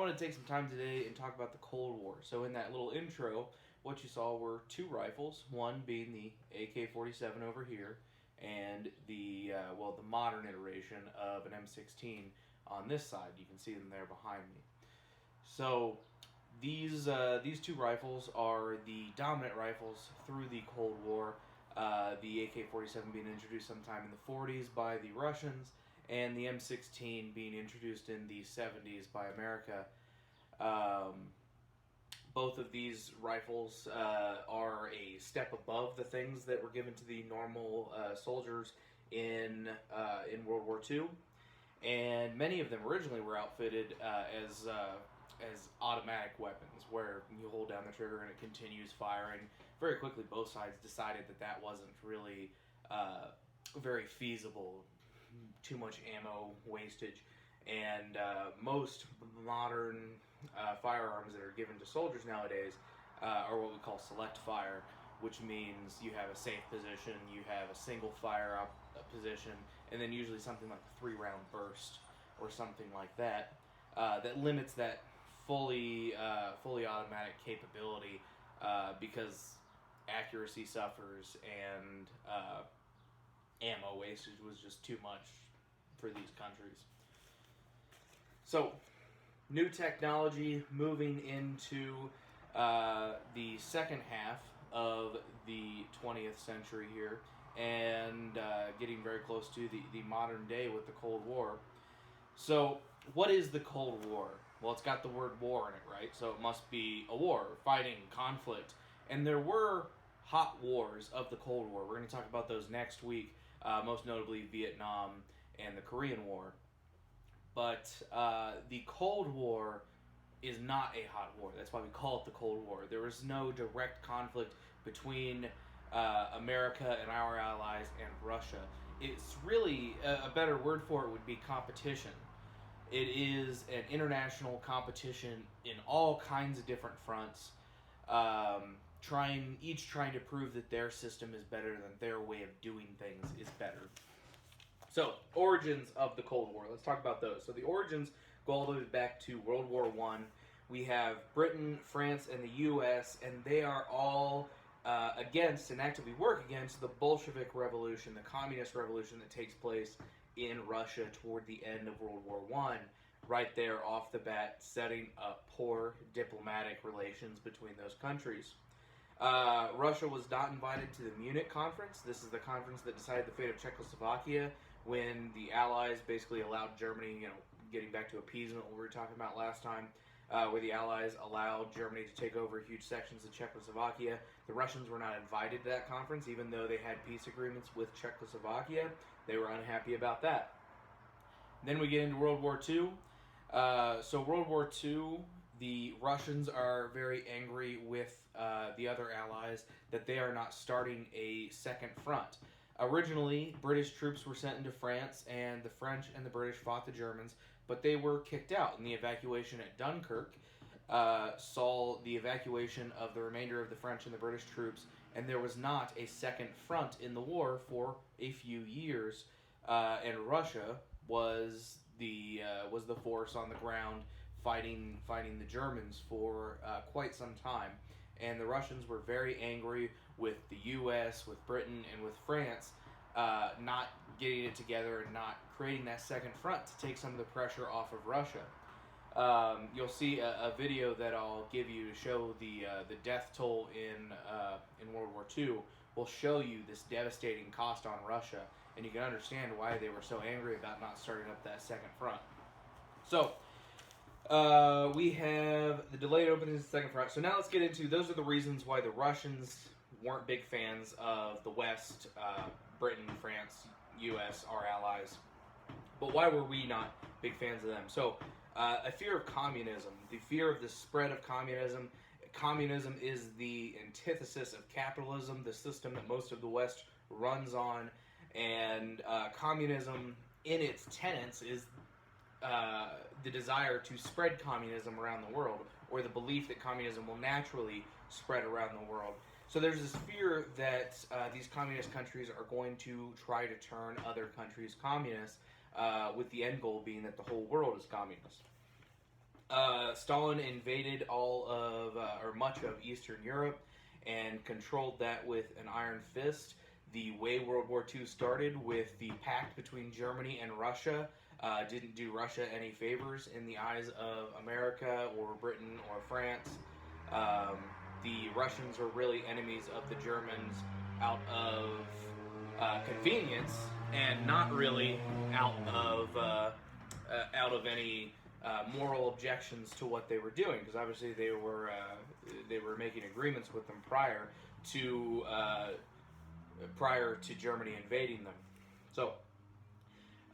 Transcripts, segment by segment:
want to take some time today and talk about the Cold War. So, in that little intro, what you saw were two rifles, one being the AK-47 over here, and the modern iteration of an M16 on this side. You can see them there behind me. So, these two rifles are the dominant rifles through the Cold War. The AK-47 being introduced sometime in the 40s by the Russians, and the M16 being introduced in the 70s by America. Both of these rifles are a step above the things that were given to the normal soldiers in World War II, and many of them originally were outfitted as automatic weapons, where you hold down the trigger and it continues firing. Very quickly, both sides decided that wasn't really very feasible, too much ammo wastage, and most modern firearms that are given to soldiers nowadays are what we call select fire, which means you have a safe position, you have a single fire position, and then usually something like a 3-round burst or something like that that limits that fully automatic capability because accuracy suffers and ammo wastage was just too much for these countries. So, new technology moving into the second half of the 20th century here, and getting very close to the modern day with the Cold War. So, what is the Cold War? Well, it's got the word war in it, right? So it must be a war, fighting, conflict. And there were hot wars of the Cold War. We're going to talk about those next week, most notably Vietnam and the Korean War. But the Cold War is not a hot war. That's why we call it the Cold War. There was no direct conflict between America and our allies and Russia. It's really, a better word for it would be competition. It is an international competition in all kinds of different fronts, trying to prove that their system is better, than their way of doing things is better. So, origins of the Cold War. Let's talk about those. So the origins go all the way back to World War I. We have Britain, France, and the U.S., and they are all against and actively work against the Bolshevik Revolution, the communist revolution that takes place in Russia toward the end of World War I. Right there off the bat, setting up poor diplomatic relations between those countries. Russia was not invited to the Munich conference. This is the conference that decided the fate of Czechoslovakia when the Allies basically allowed Germany, getting back to appeasement, what we were talking about last time, where the Allies allowed Germany to take over huge sections of Czechoslovakia. The Russians were not invited to that conference, even though they had peace agreements with Czechoslovakia. They were unhappy about that. Then we get into World War II. So World War II, the Russians are very angry with the other allies that they are not starting a second front. Originally, British troops were sent into France, and the French and the British fought the Germans, but they were kicked out, and the evacuation at Dunkirk saw the evacuation of the remainder of the French and the British troops, and there was not a second front in the war for a few years, and Russia was the force on the ground fighting the Germans for quite some time. And the Russians were very angry with the U.S., with Britain, and with France not getting it together and not creating that second front to take some of the pressure off of Russia. You'll see a video that I'll give you to show the death toll in World War II. Will show you this devastating cost on Russia, and you can understand why they were so angry about not starting up that second front. So, we have the delayed opening of the second front. So now let's get into, those are the reasons why the Russians weren't big fans of the West, Britain, France, U.S., our allies. But why were we not big fans of them? So, a fear of communism, the fear of the spread of communism. Communism is the antithesis of capitalism, the system that most of the West runs on. And communism, in its tenets, is the desire to spread communism around the world, or the belief that communism will naturally spread around the world. So there's this fear that these communist countries are going to try to turn other countries communist, with the end goal being that the whole world is communist. Stalin invaded all of, or much of Eastern Europe and controlled that with an iron fist. The way World War II started with the pact between Germany and Russia didn't do Russia any favors in the eyes of America or Britain or France. The Russians were really enemies of the Germans out of convenience and not really out of any moral objections to what they were doing, because obviously they were making agreements with them prior to Germany invading them. So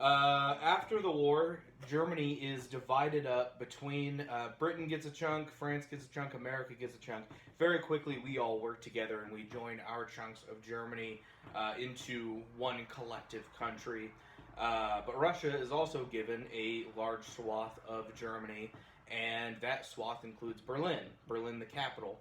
after the war, Germany is divided up between Britain gets a chunk, France gets a chunk, America gets a chunk. Very quickly, we all work together and we join our chunks of Germany into one collective country. But Russia is also given a large swath of Germany, and that swath includes Berlin. Berlin, the capital.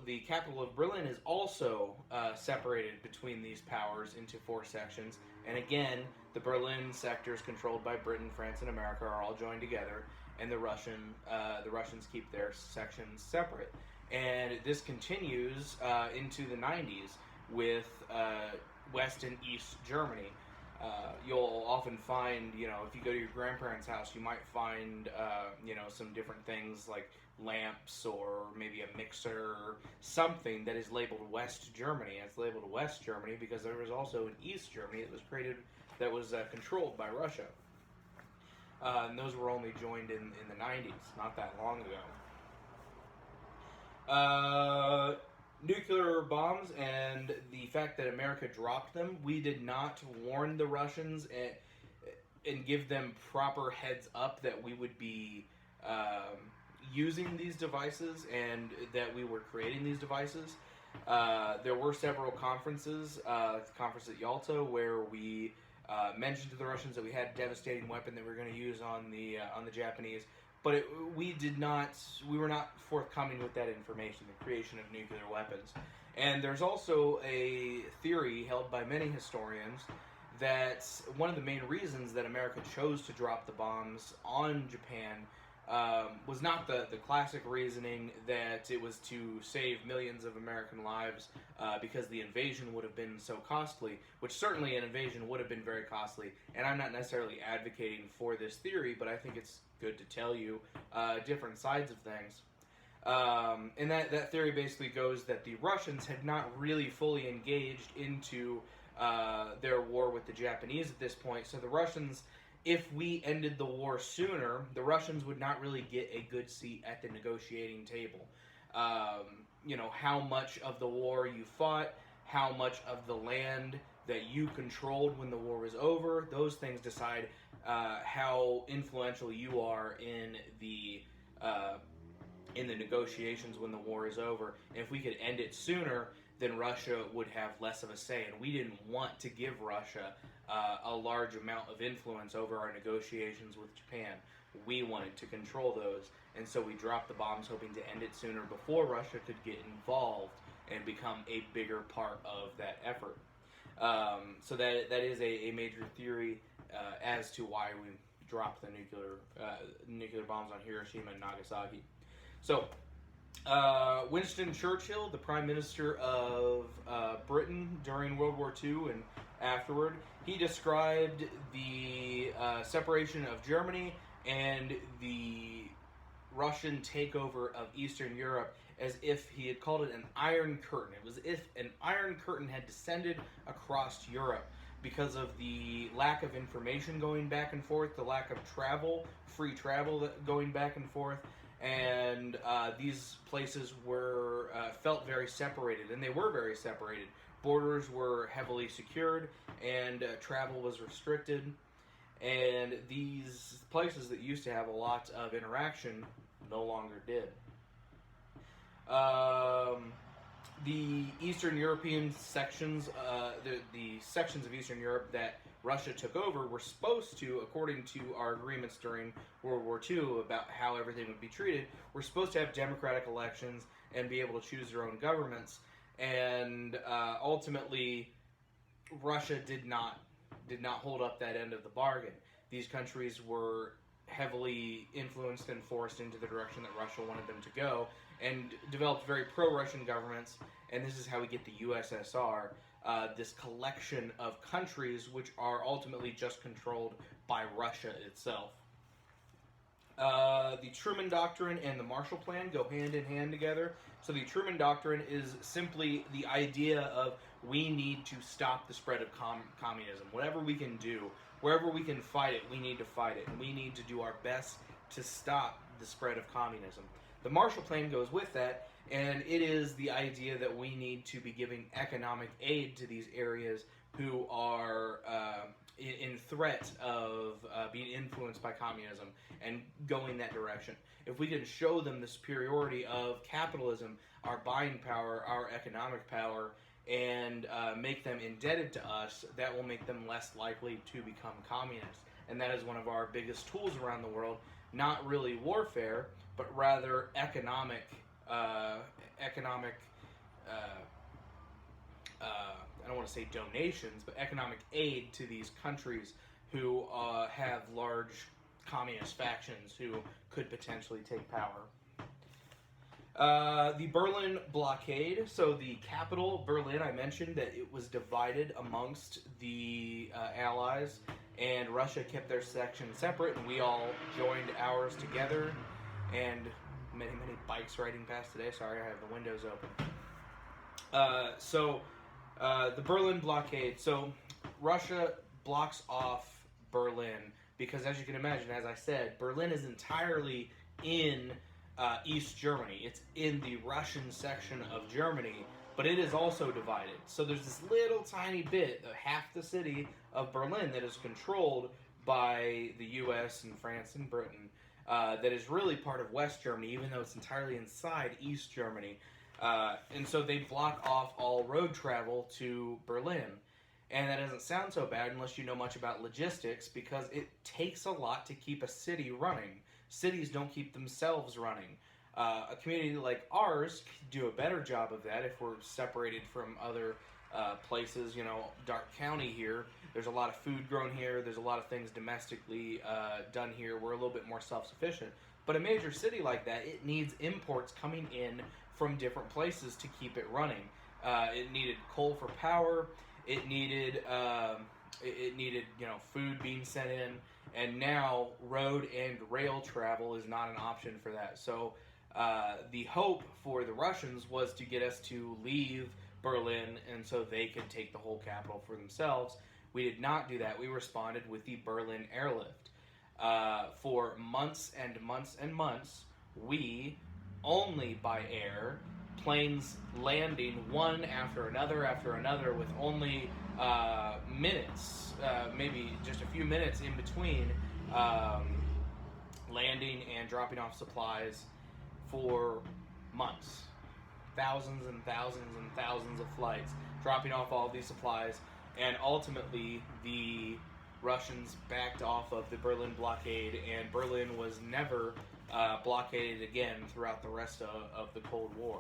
The capital of Berlin is also separated between these powers into 4 sections. And again, the Berlin sectors controlled by Britain, France, and America are all joined together, and the Russians keep their sections separate. And this continues into the 90s with West and East Germany. You'll often find, if you go to your grandparents' house, you might find, some different things like lamps or maybe a mixer or something that is labeled West Germany. And it's labeled West Germany because there was also an East Germany that was controlled by Russia. And those were only joined in the 90s, not that long ago. Nuclear bombs and the fact that America dropped them, we did not warn the Russians and give them proper heads up that we would be using these devices and that we were creating these devices. There were several conferences, the conference at Yalta, where we mentioned to the Russians that we had a devastating weapon that we were going to use on the Japanese. But we were not forthcoming with that information, the creation of nuclear weapons. And there's also a theory held by many historians that one of the main reasons that America chose to drop the bombs on Japan was not the classic reasoning that it was to save millions of American lives because the invasion would have been so costly, which certainly an invasion would have been very costly. And I'm not necessarily advocating for this theory, but I think it's good to tell you different sides of things. And that theory basically goes that the Russians had not really fully engaged into their war with the Japanese at this point. So the Russians, if we ended the war sooner, the Russians would not really get a good seat at the negotiating table. How much of the war you fought, how much of the land that you controlled when the war was over, those things decide how influential you are in the negotiations when the war is over. And if we could end it sooner, then Russia would have less of a say. And we didn't want to give Russia a large amount of influence over our negotiations with Japan. We wanted to control those. And so we dropped the bombs hoping to end it sooner before Russia could get involved and become a bigger part of that effort. So that is a major theory as to why we dropped the nuclear bombs on Hiroshima and Nagasaki. So, Winston Churchill, the Prime Minister of Britain during World War II and afterward, he described the separation of Germany and the Russian takeover of Eastern Europe as if he had called it an iron curtain. It was as if an iron curtain had descended across Europe because of the lack of information going back and forth, the lack of free travel going back and forth, and these places were felt very separated, and they were very separated. Borders were heavily secured, and travel was restricted, and these places that used to have a lot of interaction no longer did. The Eastern European sections, the sections of Eastern Europe that Russia took over were supposed to, according to our agreements during World War II about how everything would be treated, were supposed to have democratic elections and be able to choose their own governments. And ultimately, Russia did not hold up that end of the bargain. These countries were heavily influenced and forced into the direction that Russia wanted them to go, and developed very pro-Russian governments. And this is how we get the USSR, this collection of countries which are ultimately just controlled by Russia itself. The Truman Doctrine and the Marshall Plan go hand in hand together. So the Truman Doctrine is simply the idea of we need to stop the spread of communism. Whatever we can do, wherever we can fight it, we need to fight it. And we need to do our best to stop the spread of communism. The Marshall Plan goes with that, and it is the idea that we need to be giving economic aid to these areas who are in threat of being influenced by communism and going that direction. If we can show them the superiority of capitalism, our buying power, our economic power, and make them indebted to us, that will make them less likely to become communists. And that is one of our biggest tools around the world, not really warfare, but rather economic I don't want to say donations, but economic aid to these countries who have large communist factions who could potentially take power. The Berlin blockade. So the capital, Berlin, I mentioned that it was divided amongst the Allies, and Russia kept their section separate, and we all joined ours together. And many bikes riding past today. Sorry, I have the windows open. The Berlin blockade. So Russia blocks off Berlin because, as you can imagine, as I said, Berlin is entirely in East Germany. It's in the Russian section of Germany, but it is also divided. So there's this little tiny bit, half the city of Berlin, that is controlled by the U.S. and France and Britain, that is really part of West Germany, even though it's entirely inside East Germany. And so they block off all road travel to Berlin. And that doesn't sound so bad unless you know much about logistics, because it takes a lot to keep a city running. Cities don't keep themselves running. A community like ours could do a better job of that if we're separated from other places. You know, Darke County here, there's a lot of food grown here. There's a lot of things domestically done here. We're a little bit more self-sufficient. But a major city like that, it needs imports coming in from different places to keep it running. It needed coal for power. It needed food being sent in, and now road and rail travel is not an option for that. So the hope for the Russians was to get us to leave Berlin, and so they could take the whole capital for themselves. We did not do that. We responded with the Berlin airlift. For months and months and months, we, only by air, planes landing one after another with only minutes, maybe just a few minutes in between landing and dropping off supplies for months. Thousands and thousands and thousands of flights dropping off all of these supplies, and ultimately the Russians backed off of the Berlin blockade, and Berlin was never blockaded again throughout the rest of the Cold War.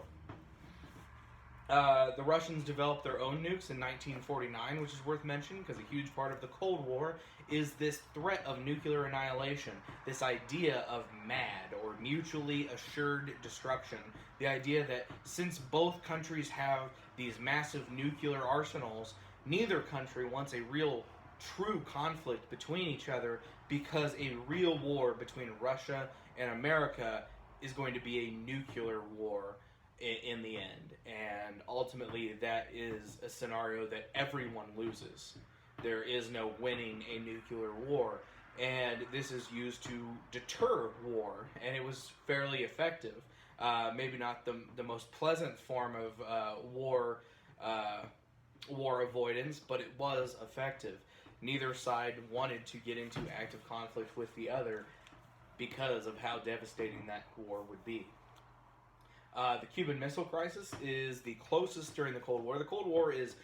The Russians developed their own nukes in 1949, which is worth mentioning because a huge part of the Cold War is this threat of nuclear annihilation, this idea of MAD, or mutually assured destruction, the idea that since both countries have these massive nuclear arsenals, neither country wants a real true conflict between each other, because a real war between Russia and America is going to be a nuclear war in the end. And ultimately that is a scenario that everyone loses. There is no winning a nuclear war, and this is used to deter war, and it was fairly effective. Maybe not the most pleasant form of war avoidance, but it was effective. Neither side wanted to get into active conflict with the other because of how devastating that war would be. The Cuban Missile Crisis is the closest during the Cold War. The Cold War is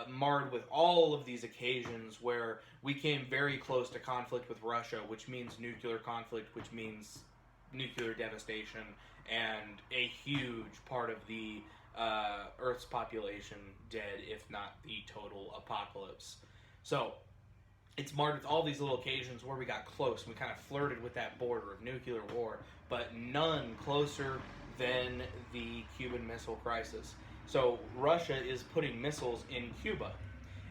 marred with all of these occasions where we came very close to conflict with Russia, which means nuclear conflict, which means nuclear devastation, and a huge part of the Earth's population dead, if not the total apocalypse. So, it's marked all these little occasions where we got close and we kind of flirted with that border of nuclear war, but none closer than the Cuban Missile Crisis. So Russia is putting missiles in Cuba.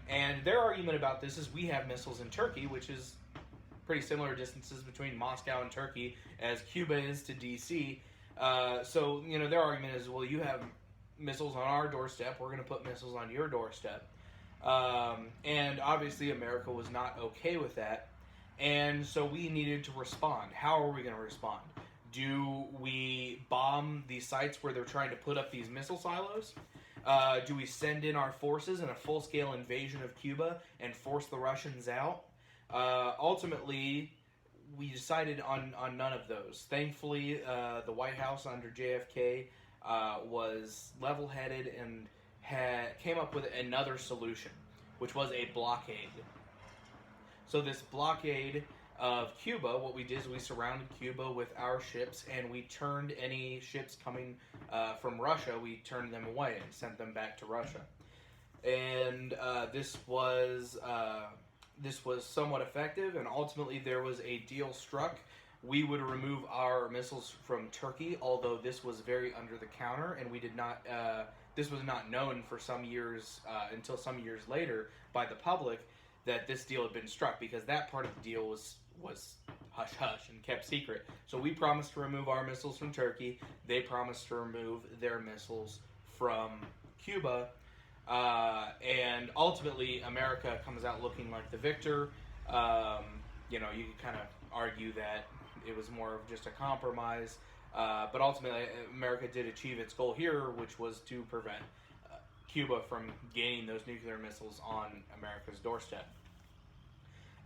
And their argument about this is we have missiles in Turkey, which is pretty similar distances between Moscow and Turkey as Cuba is to D.C. So, their argument is, well, you have missiles on our doorstep, we're going to put missiles on your doorstep. And obviously America was not okay with that. And so we needed to respond. How are we going to respond? Do we bomb these sites where they're trying to put up these missile silos? Do we send in our forces in a full-scale invasion of Cuba and force the Russians out? Ultimately, we decided on none of those. Thankfully, the White House under JFK was level-headed and came up with another solution, which was a blockade. So this blockade of Cuba, what we did is we surrounded Cuba with our ships, and we turned any ships coming from Russia, we turned them away and sent them back to Russia. And this was somewhat effective, and ultimately there was a deal struck. We would remove our missiles from Turkey, although this was very under the counter, and we did not. This was not known for some years until some years later by the public that this deal had been struck, because that part of the deal was hush hush and kept secret. So we promised to remove our missiles from Turkey. They promised to remove their missiles from Cuba. And ultimately, America comes out looking like the victor. You could kind of argue that it was more of just a compromise. But ultimately, America did achieve its goal here, which was to prevent Cuba from gaining those nuclear missiles on America's doorstep.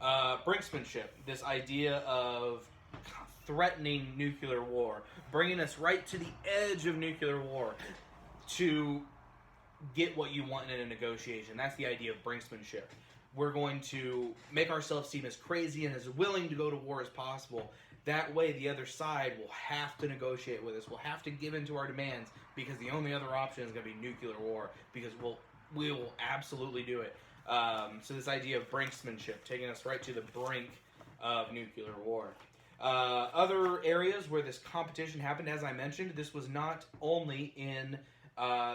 Brinksmanship, this idea of threatening nuclear war, bringing us right to the edge of nuclear war to get what you want in a negotiation. That's the idea of brinksmanship. We're going to make ourselves seem as crazy and as willing to go to war as possible. That way the other side will have to negotiate with us. We'll have to give in to our demands, because the only other option is going to be nuclear war, because we will absolutely do it. So this idea of brinksmanship, taking us right to the brink of nuclear war. Other areas where this competition happened, as I mentioned, this was not only in...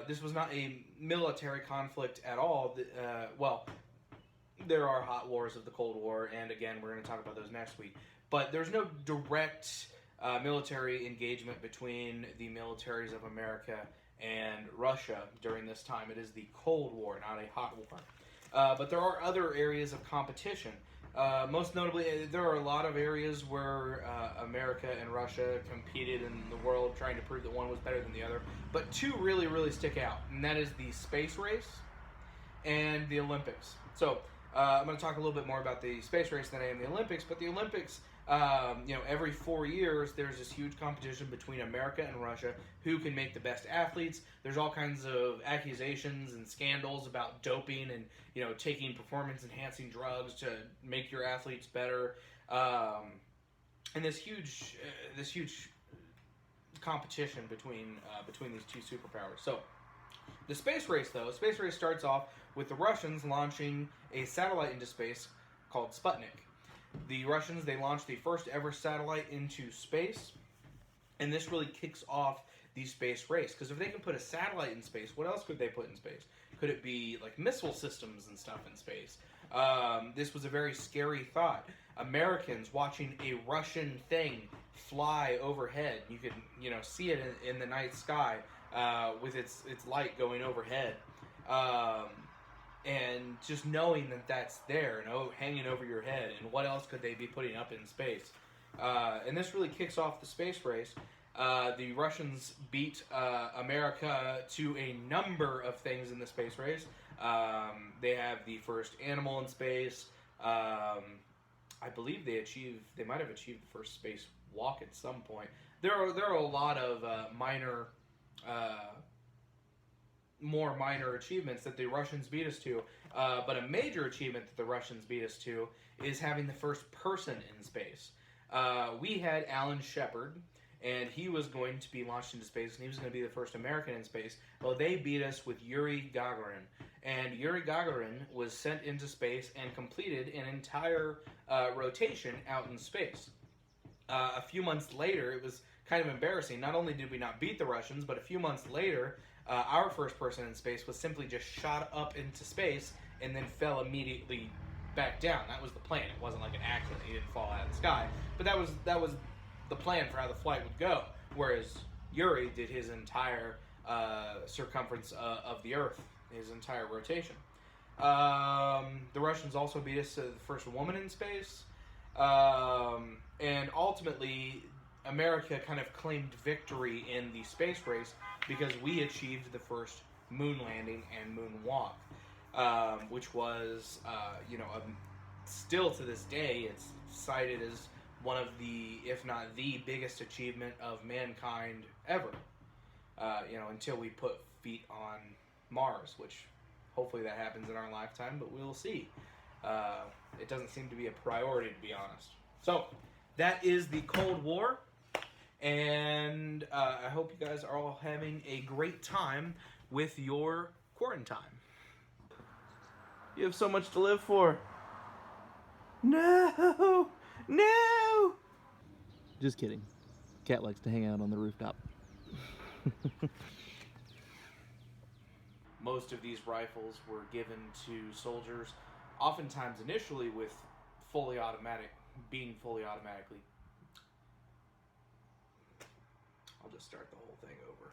this was not a military conflict at all. There are hot wars of the Cold War, and again, we're going to talk about those next week. But there's no direct military engagement between the militaries of America and Russia during this time. It is the Cold War, not a hot war. But there are other areas of competition. Most notably, there are a lot of areas where America and Russia competed in the world, trying to prove that one was better than the other. But two really, really stick out, and that is the space race and the Olympics. So I'm going to talk a little bit more about the space race than I am the Olympics. But the Olympics, every 4 years, there's this huge competition between America and Russia, who can make the best athletes. There's all kinds of accusations and scandals about doping and, taking performance-enhancing drugs to make your athletes better. And this huge competition between these two superpowers. So the space race starts off with the Russians launching a satellite into space called Sputnik. The Russians, they launched the first ever satellite into space, and this really kicks off the space race, because if they can put a satellite in space, what else could they put in space? Could it be like missile systems and stuff in space? This was a very scary thought. Americans watching a Russian thing fly overhead. You could, see it in the night sky with its light going overhead. And just knowing that that's there, hanging over your head, and what else could they be putting up in space? And this really kicks off the space race. The Russians beat America to a number of things in the space race. They have the first animal in space. I believe they might have achieved the first space walk at some point. There are a lot of more minor achievements that the Russians beat us to, but a major achievement that the Russians beat us to is having the first person in space. We had Alan Shepard, and he was going to be launched into space, and he was going to be the first American in space. Well, they beat us with Yuri Gagarin, and Yuri Gagarin was sent into space and completed an entire rotation out in space. A few months later, it was kind of embarrassing. Not only did we not beat the Russians, but a few months later, our first person in space was simply just shot up into space and then fell immediately back down. That was the plan. It wasn't like an accident. He didn't fall out of the sky. But that was the plan for how the flight would go. Whereas Yuri did his entire circumference of the Earth, his entire rotation. The Russians also beat us to the first woman in space. And ultimately, America kind of claimed victory in the space race because we achieved the first moon landing and moonwalk, which was, still to this day, it's cited as one of the, if not the biggest achievement of mankind ever. Until we put feet on Mars, which hopefully that happens in our lifetime, but we'll see. It doesn't seem to be a priority, to be honest. So, that is the Cold War, and I hope you guys are all having a great time with your quarantine. You have so much to live for. No! No! Just kidding. Cat likes to hang out on the rooftop. Most of these rifles were given to soldiers, oftentimes initially with fully automatically. I'll just start the whole thing over.